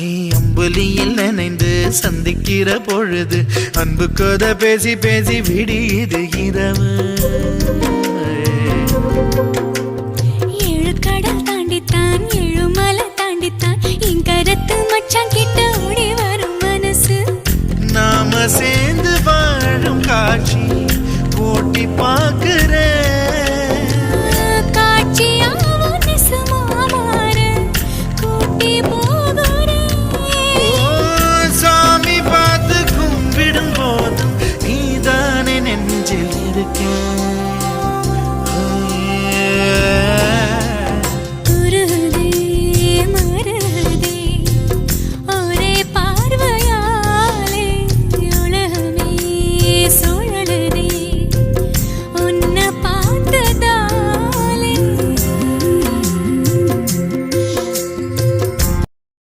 அம்புலியில் நினைந்து சந்திக்கிற பொழுது அன்பு கதை பேசி பேசி விடியுது இரவு. ஏழு கடல் தாண்டித்தான் ஏழு மலை தாண்டித்தான் என் கருத்து மச்சான் கிட்ட ஓடி வரும் மனசு. நாம சேர்ந்து வாழும் காட்சி போட்டி பார்க்கிறேன். காட்சியாவும் நெசமா மாற கூட்டி போ